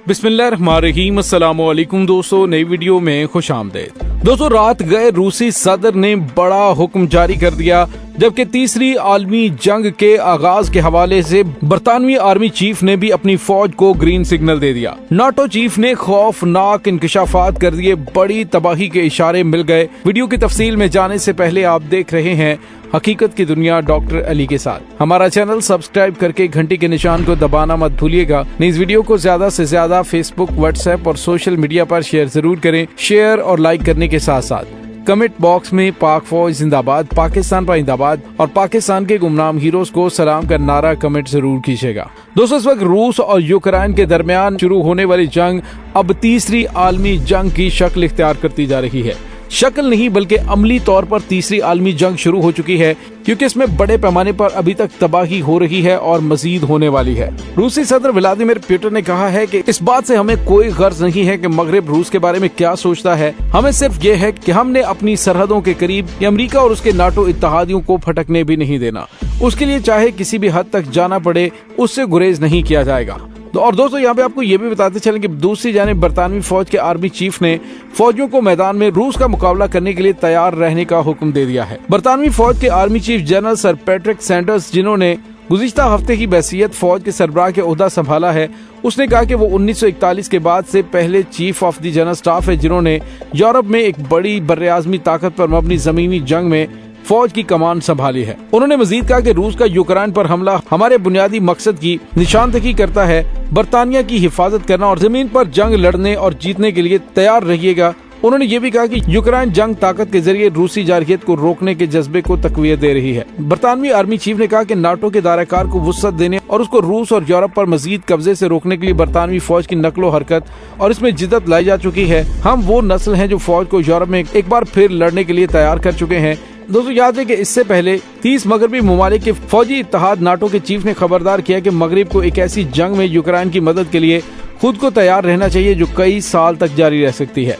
बिस्मिल्लाहिर्रहमानिर्रहीम। अस्सलाम वालेकुम दोस्तों, नई वीडियो में खुश आमदीद। दोस्तों, रात गए रूसी सदर ने बड़ा हुक्म जारी कर दिया, जबकि तीसरी आलमी जंग के आगाज के हवाले से बरतानवी आर्मी चीफ ने भी अपनी फौज को ग्रीन सिग्नल दे दिया। नाटो चीफ ने खौफनाक इंकशाफात कर दिए, बड़ी तबाही के इशारे मिल गए। वीडियो की तफसील में जाने से पहले आप देख रहे हैं हकीकत की दुनिया डॉक्टर अली के साथ। हमारा चैनल सब्सक्राइब करके घंटी के निशान को दबाना मत भूलिएगा। इस वीडियो को ज्यादा से ज्यादा फेसबुक, व्हाट्सएप और सोशल मीडिया पर शेयर जरूर करें। शेयर और लाइक करने के साथ साथ कमेंट बॉक्स में पाक फौज जिंदाबाद, पाकिस्तान जिंदाबाद और पाकिस्तान के गुमनाम हीरोज को सलाम का नारा कमेंट जरूर कीजिएगा। दोस्तों, इस वक्त रूस और यूक्रेन के दरमियान शुरू होने वाली जंग अब तीसरी आलमी जंग की शक्ल इख्तियार करती जा रही है। शक्ल नहीं बल्कि अमली तौर पर तीसरी आलमी जंग शुरू हो चुकी है, क्योंकि इसमें बड़े पैमाने पर अभी तक तबाही हो रही है और मजीद होने वाली है। रूसी सदर व्लादिमीर पुतिन ने कहा है कि इस बात से हमें कोई गर्ज नहीं है कि मगरिब रूस के बारे में क्या सोचता है। हमें सिर्फ ये है कि हमने अपनी सरहदों के करीब अमेरिका और उसके नाटो इत्तेहादियों को फटकने भी नहीं देना। उसके लिए चाहे किसी भी हद तक जाना पड़े, उससे गुरेज नहीं किया जाएगा। और दोस्तों, यहाँ पे आपको ये भी बताते चलें कि दूसरी जानिब बरतानवी फौज के आर्मी चीफ ने फौजियों को मैदान में रूस का मुकाबला करने के लिए तैयार रहने का हुक्म दे दिया है। बरतानवी फौज के army chief general sir Patrick Sanders, जिन्होंने गुज़िश्ता हफ्ते की बैसियत फौज के सरबराह के ओहदा संभाला है, उसने कहा कि वो 1941 के बाद से पहले chief of the general staff है जिन्होंने यूरोप में एक बड़ी बर्रे-आज़मी ताकत पर मबनी ज़मीनी जंग में फौज की कमान संभाली है। उन्होंने मजीद कहा कि रूस का यूक्रेन पर हमला हमारे बुनियादी मकसद की निशानदही करता है, बरतानिया की हिफाजत करना और जमीन पर जंग लड़ने और जीतने के लिए तैयार रहिएगा। उन्होंने ये भी कहा कि यूक्रेन जंग ताकत के जरिए रूसी जारहियत को रोकने के जज्बे को तकवीत दे रही है। बरतानवी आर्मी चीफ ने कहा कि नाटो के दायराकार को वुसअत देने और उसको रूस और यूरोप पर मजीद कब्जे से रोकने के लिए बरतानवी फौज की नकलो हरकत और इसमें जिद्दत लाई जा चुकी है। हम वो नस्ल हैं जो फौज को यूरोप में एक बार फिर लड़ने के लिए तैयार कर चुके हैं। दोस्तों, याद है कि इससे पहले 30 मगरबी ममालिक के फौजी इत्तेहाद नाटो के चीफ ने खबरदार किया कि मगरिब को एक ऐसी जंग में यूक्रेन की मदद के लिए खुद को तैयार रहना चाहिए जो कई साल तक जारी रह सकती है।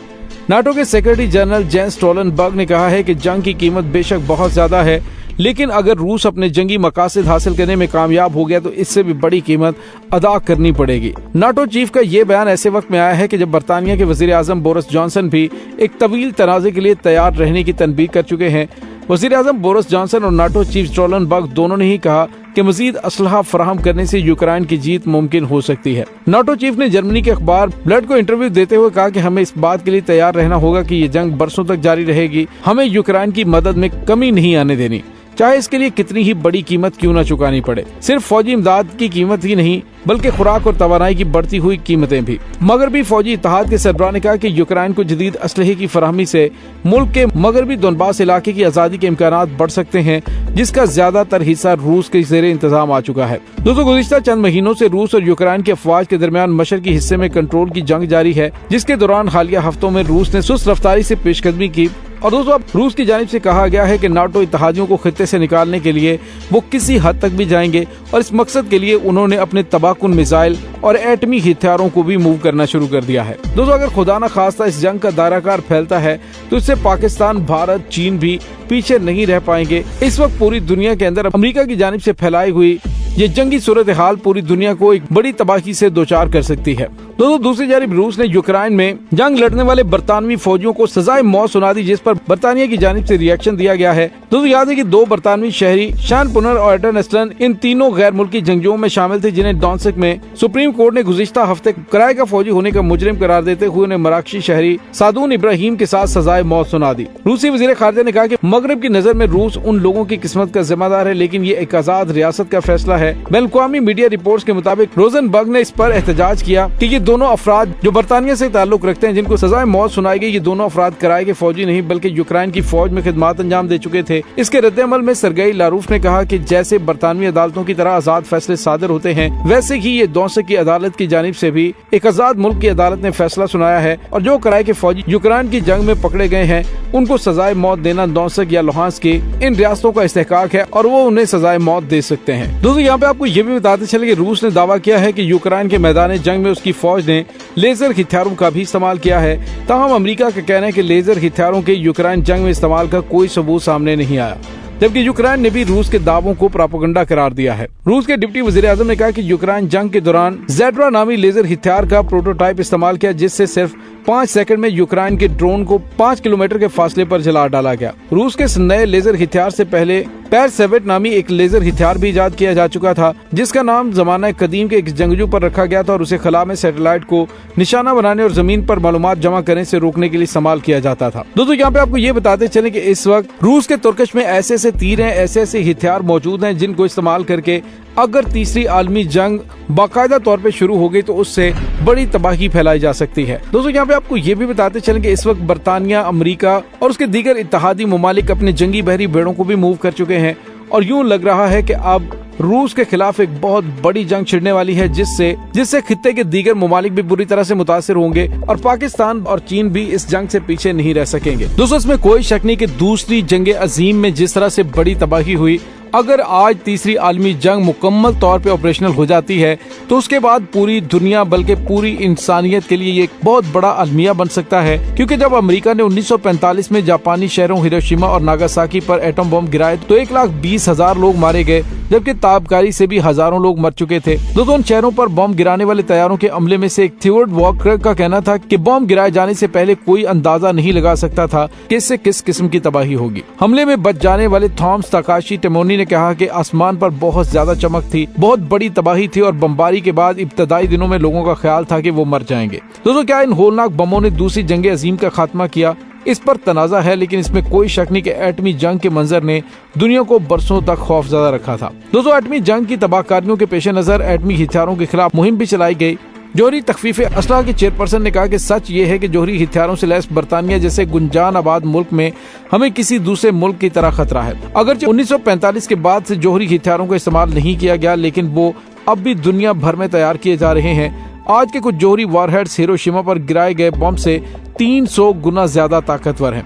नाटो के सेक्रेटरी जनरल जेंस स्टोलनबर्ग ने कहा है कि जंग की कीमत बेशक बहुत ज्यादा है, लेकिन अगर रूस अपने जंगी मकासद हासिल करने में कामयाब हो गया तो इससे भी बड़ी कीमत अदा करनी पड़ेगी। नाटो चीफ का ये बयान ऐसे वक्त में आया है कि जब बरतानिया के वजीर आजम बोरिस जॉनसन भी एक तवील तनाज़े के लिए तैयार रहने की तनबीह कर चुके हैं। वजीर आजम बोरिस जॉनसन और नाटो चीफ स्टोलनबर्ग दोनों ने ही कहा कि मजीद असलहा फराहम करने से यूक्रेन की जीत मुमकिन हो सकती है। नाटो चीफ ने जर्मनी के अखबार ब्लड को इंटरव्यू देते हुए कहा कि हमें इस बात के लिए तैयार रहना होगा कि ये जंग बरसों तक जारी रहेगी। हमें यूक्रेन की मदद में कमी नहीं आने देनी, चाहे इसके लिए कितनी ही बड़ी कीमत क्यों न चुकानी पड़े। सिर्फ फौजी इमदाद की कीमत ही नहीं बल्कि खुराक और तवानाई की बढ़ती हुई कीमतें भी। मगरबी फौजी इत्तेहाद के सरबराह ने कहा कि यूक्रेन को जदीद असलहे की फराहमी से मुल्क के मगरबी दोनबास इलाके की आजादी के इम्कानात बढ़ सकते हैं, जिसका ज्यादातर हिस्सा रूस के ज़ेरे इंतजाम आ चुका है। दोस्तों, गुज़िश्ता चंद महीनों से रूस और यूक्रेन के अफवाज के दरमियान मशरकी हिस्से में कंट्रोल की जंग जारी है, जिसके दौरान हालिया हफ्तों में रूस ने सुस्त रफ्तारी से पेशकदमी की। और दोस्तों, अब रूस की जानिब से कहा गया है कि नाटो इत्तेहादियों को खित्ते से निकालने के लिए वो किसी हद तक भी जाएंगे और इस मकसद के लिए उन्होंने अपने तबाहकुन मिसाइल और एटमी हथियारों को भी मूव करना शुरू कर दिया है। दोस्तों, अगर खुदा न खास्ता इस जंग का दायराकार फैलता है तो इससे पाकिस्तान, भारत, चीन भी पीछे नहीं रह पाएंगे। इस वक्त पूरी दुनिया के अंदर अमेरिका की जानिब से फैलाई हुई ये जंगी सूरत हाल पूरी दुनिया को एक बड़ी तबाही से दोचार कर सकती है। दोस्तों, दूसरी जानिब रूस ने यूक्रेन में जंग लड़ने वाले बरतानवी फौजियों को सजाए मौत सुना दी, जिस पर बरतानिया की जानिब से रिएक्शन दिया गया है। दोस्तों, याद है कि 2 बरतानवी शहरी शान पुनर और एडन एस्टन इन तीनों गैर मुल्की जंगजुओं में शामिल थे, जिन्हें डॉन्सिक में सुप्रीम कोर्ट ने गुज़िश्ता हफ्ते किराए का फौजी होने का मुजरिम करार देते हुए उन्हें मराकशी शहरी सादून इब्राहिम के साथ सजाए मौत सुना दी। रूसी वजीर खारजा ने कहा कि मगरब की नजर में रूस उन लोगों की किस्मत का जिम्मेदार है, लेकिन ये एक आजाद रियासत का फैसला है। बैनुल-अक़वामी मीडिया रिपोर्ट्स के मुताबिक रोजनबर्ग ने इस पर एहतजाज किया कि ये दोनों अफराद जो बरतानिया से ताल्लुक रखते हैं, जिनको सजाए मौत सुनाई गई, ये दोनों अफराद किराए के फौजी नहीं बल्कि यूक्रेन की फौज में खिदमत अंजाम दे चुके थे। इसके रद्द-ए-अमल में सरगई लारूफ ने कहा कि जैसे बरतानवी अदालतों की तरह आजाद फैसले सादर होते हैं, वैसे ही ये डॉन्सिक की अदालत की जानिब से भी एक आजाद मुल्क की अदालत ने फैसला सुनाया है और जो किराए के फौजी यूक्रेन की जंग में पकड़े गए हैं उनको सजाए मौत देना डॉन्सिक या लुहांस्क की इन रियासतों का इस्तेहकाक है और वो उन्हें सजाए मौत दे सकते हैं। दोस्तों, यहाँ पे आपको ये भी बताते चले कि रूस ने दावा किया है कि यूक्रेन के मैदान जंग में उसकी फौज ने लेजर हथियारों का भी इस्तेमाल किया है। ताहम अमेरिका का कहना है कि लेजर हथियारों के यूक्रेन जंग में इस्तेमाल का कोई सबूत सामने नहीं आया। जबकि यूक्रेन ने भी रूस के दावों को प्रोपेगेंडा करार दिया है। रूस के डिप्टी वजीर आजम ने कहा कि यूक्रेन जंग के दौरान ज़ेड्रा नामी लेजर हथियार का प्रोटोटाइप इस्तेमाल किया, जिससे सिर्फ 5 सेकंड में यूक्रेन के ड्रोन को 5 किलोमीटर के फासले पर जला डाला गया। रूस के इस नए लेजर हथियार से पहले पैरसेवेट नामी एक लेजर हथियार भी इजाद किया जा चुका था, जिसका नाम जमाना कदीम के एक जंगजू पर रखा गया था और उसे खला में सैटेलाइट को निशाना बनाने और जमीन पर मालूमात जमा करने से रोकने के लिए इस्तेमाल किया जाता था। दोस्तों यहाँ पे आपको ये बताते चले कि इस वक्त रूस के तुर्कश में ऐसे ऐसे तीर हैं, ऐसे ऐसे हथियार मौजूद हैं जिनको इस्तेमाल करके अगर तीसरी आलमी जंग बाकायदा तौर पे शुरू हो गई तो उससे बड़ी तबाही फैलाई जा सकती है। दोस्तों यहाँ पे आपको ये भी बताते चलें कि इस वक्त बरतानिया, अमेरिका और उसके दीगर इत्तेहादी ममालिक अपने जंगी बहरी बेड़ों को भी मूव कर चुके हैं और यूं लग रहा है कि अब रूस के खिलाफ एक बहुत बड़ी जंग छिड़ने वाली है, जिससे खित्ते के दीगर ममालिक भी बुरी तरह से मुतासिर होंगे और पाकिस्तान और चीन भी इस जंग से पीछे नहीं रह सकेंगे। दोस्तों इसमें कोई शक नहीं कि दूसरी जंग अजीम में जिस तरह से बड़ी तबाही हुई, अगर आज तीसरी आलमी जंग मुकम्मल तौर पे ऑपरेशनल हो जाती है तो उसके बाद पूरी दुनिया बल्कि पूरी इंसानियत के लिए ये एक बहुत बड़ा अलमिया बन सकता है। क्योंकि जब अमेरिका ने 1945 में जापानी शहरों हिरोशिमा और नागासाकी पर एटम बम गिराए तो 1,20,000 लोग मारे गए, जबकि ताबकारी से भी हजारों लोग मर चुके थे। दोस्तों शहरों पर बम गिराने वाले तैयारों के अमले में से एक थियोड वॉकर का कहना था कि बम गिराए जाने से पहले कोई अंदाजा नहीं लगा सकता था कि इससे किस किस्म की तबाही होगी। हमले में बच जाने वाले थॉमस ताकाशी टेमोनी ने कहा कि आसमान पर बहुत ज्यादा चमक थी, बहुत बड़ी तबाही थी और बमबारी के बाद इब्तदाई दिनों में लोगों का ख्याल था कि वो मर जाएंगे। दोस्तों क्या इन होलनाक बमों ने दूसरी जंग अजीम का खात्मा किया? इस पर तनाजा है, लेकिन इसमें कोई शक नहीं कि एटमी जंग के मंजर ने दुनिया को बरसों तक खौफजदा रखा था। दोस्तों एटमी जंग की तबाहकारियों के पेश नजर एटमी हथियारों के खिलाफ मुहिम भी चलाई गई। जोहरी तखफीफ असलहा के चेयरपर्सन ने कहा कि सच ये है कि जोहरी हथियारों से लैस बरतानिया जैसे गुंजान आबाद मुल्क में हमें किसी दूसरे मुल्क की तरह खतरा है। अगरचे 1945 के बाद से जोहरी हथियारों का इस्तेमाल नहीं किया गया, लेकिन वो अब भी दुनिया भर में तैयार किए जा रहे हैं। आज के कुछ जोहरी वॉरहेड्स हिरोशिमा पर गिराए गए बम से 300 गुना ज्यादा ताकतवर हैं।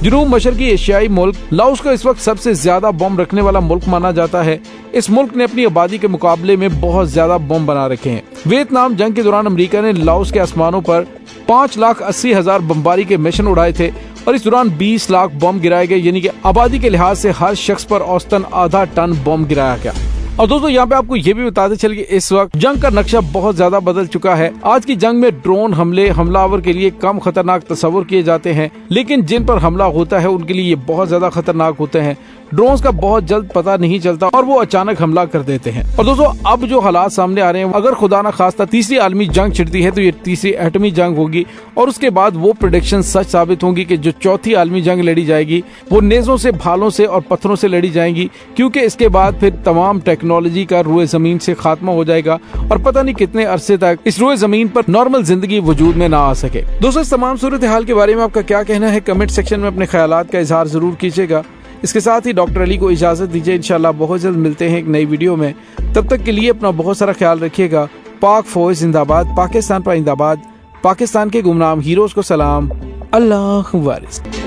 जनूब मशरकी एशियाई मुल्क लाओस को इस वक्त सबसे ज्यादा बम रखने वाला मुल्क माना जाता है। इस मुल्क ने अपनी आबादी के मुकाबले में बहुत ज्यादा बम बना रखे हैं। वियतनाम जंग के दौरान अमेरिका ने लाओस के आसमानों पर 5,80,000 बमबारी के मिशन उड़ाए थे और इस दौरान 20 लाख बम गिराए गए, यानी कि आबादी के लिहाज से हर शख्स पर औसतन आधा टन बम गिराया गया। और दोस्तों यहाँ पे आपको ये भी बताते चले कि इस वक्त जंग का नक्शा बहुत ज्यादा बदल चुका है। आज की जंग में ड्रोन हमले हमलावर के लिए कम खतरनाक तस्वर किए जाते हैं, लेकिन जिन पर हमला होता है उनके लिए ये बहुत ज्यादा खतरनाक होते हैं। ड्रोन्स का बहुत जल्द पता नहीं चलता और वो अचानक हमला कर देते हैं। और दोस्तों अब जो हालात सामने आ रहे हैं, अगर खुदा न खास्ता तीसरी आलमी जंग छिड़ती है तो ये तीसरी एटमी जंग होगी और उसके बाद वो प्रेडिक्शन सच साबित होंगी कि जो चौथी आलमी जंग लड़ी जाएगी वो नेज़ों से, भालों से और पत्थरों से लड़ी जाएंगी, क्योंकि इसके बाद फिर तमाम टेक्नोलॉजी का रुए जमीन से खात्मा हो जाएगा और पता नहीं कितने अरसे तक इस रुए जमीन पर नॉर्मल जिंदगी वजूद में ना आ सके। दोस्तों इस तमाम सूरत हाल के बारे में आपका क्या कहना है? कमेंट सेक्शन में अपने ख्यालात का इजहार जरूर कीजिएगा। इसके साथ ही डॉक्टर अली को इजाजत दीजिए। इंशाल्लाह बहुत जल्द मिलते हैं एक नई वीडियो में। तब तक के लिए अपना बहुत सारा ख्याल रखिएगा। पाक फौज जिंदाबाद, पाकिस्तान पाइंदाबाद, पाकिस्तान के गुमनाम हीरोज को सलाम। अल्लाह वारिस।